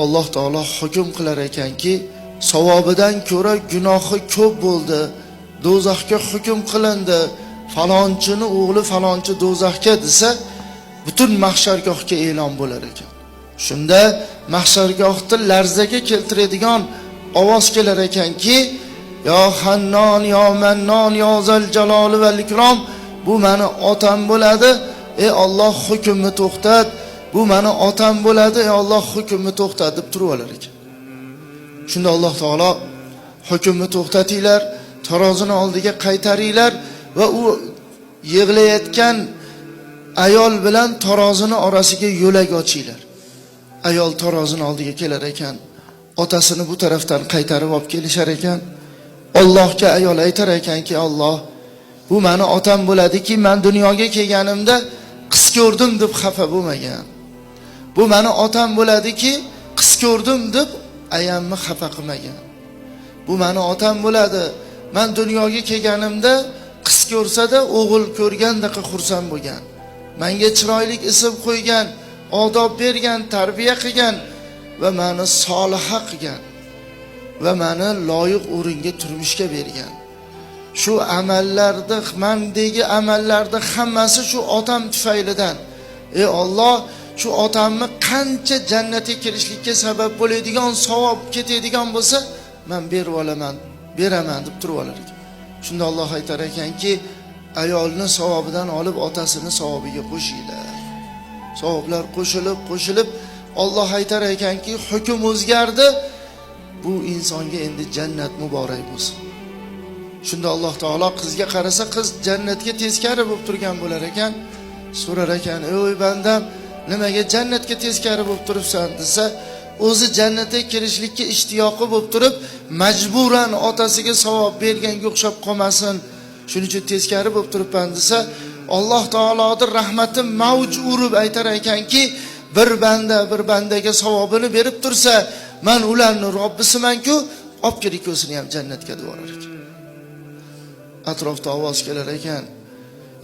Alloh taolo hukm qilar ekanki, savobidan ko'ra gunohi ko'p bo'ldi, do'zaxga hukm qilindi, falonchini o'g'li falonchi do'zaxga desa, butun mahshargohga e'lon bo'lar ekan. Shunda mahshargohda larzaga keltiradigan ovoz kelar ekanki, yo Hannon, yo Mannon, yo Zal Jaloli val Ikrom, bu meni otam bo'ladi, ey Alloh hukmni to'xtat. Bu meni otam bo'ladi, ey Alloh hukmni to'xtat deb turib olar ekan. Shunda Alloh taolo hukmni to'xtatinglar, tarozini oldiga qaytaringlar va u yig'layotgan ayol bilan tarozini orasiga yo'lak ochinglar. Ayol tarozini oldiga kelar ekan, otasini bu tarafdan qaytarib olib kelishar ekan. Allohga ayol aytar ekanki, Alloh, bu meni otam bo'ladiki, men dunyoga kelganimda qiz ko'rdim deb xafa bo'lmagan. Bu meni otam bo'ladiki, qiz ko'rdim deb ayamni xafa qilmagan. Bu meni otam bo'ladi. Men dunyoga kelganimda qiz ko'rsa-da o'g'il ko'rgandek xursand bo'lgan. Menga chiroyli ism qo'ygan, odob bergan, tarbiya qilgan va meni soliha qilgan va meni loyiq o'ringa turmushga bergan. Shu amallarda, mendagi amallarda hammasi shu otam tufaylidan. Ey Alloh, shu otamni qancha jannatga kirishlikka sabab bo'ladigan savob ketadigan bo'lsa, men berib olaman, beraman deb turib olar ekan. Shunda Alloh aytar ekanki, ayolni savobidan olib otasini savobiga qo'shinglar. Savoblar qo'shilib Alloh aytar ekanki, hukm o'zgardi. Bu insonga endi jannat muborak bo'lsin. Shunda Alloh taolo qizga qarasa, qiz jannatga teskari bo'lib turgan bo'lar ekan. So'rar ekan, "Ey bandam, nimaga jannatga teskari bo'lib turibsan?" desa, o'zi jannatga kirishlikka ishtiyoqi bo'lib turib, majburan otasiga savob berganga o'xshab qolmasin, shuning uchun teskari bo'lib turibman desa, Alloh taoloning rahmati mavj urib aytar ekanki, bir bandaga savobini berib tursa, men ularning Robbisiman-ku, olib kelib ko'sini ham jannatga deb olar ekan. Atrofda ovoz kelar ekan,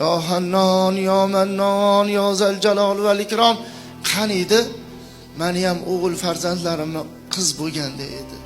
yo Hannon, yo Mannon, yo Zal Jalol val Ikrom, qaniydi meni ham o'g'il farzandlarimni qiz bo'lganda edi.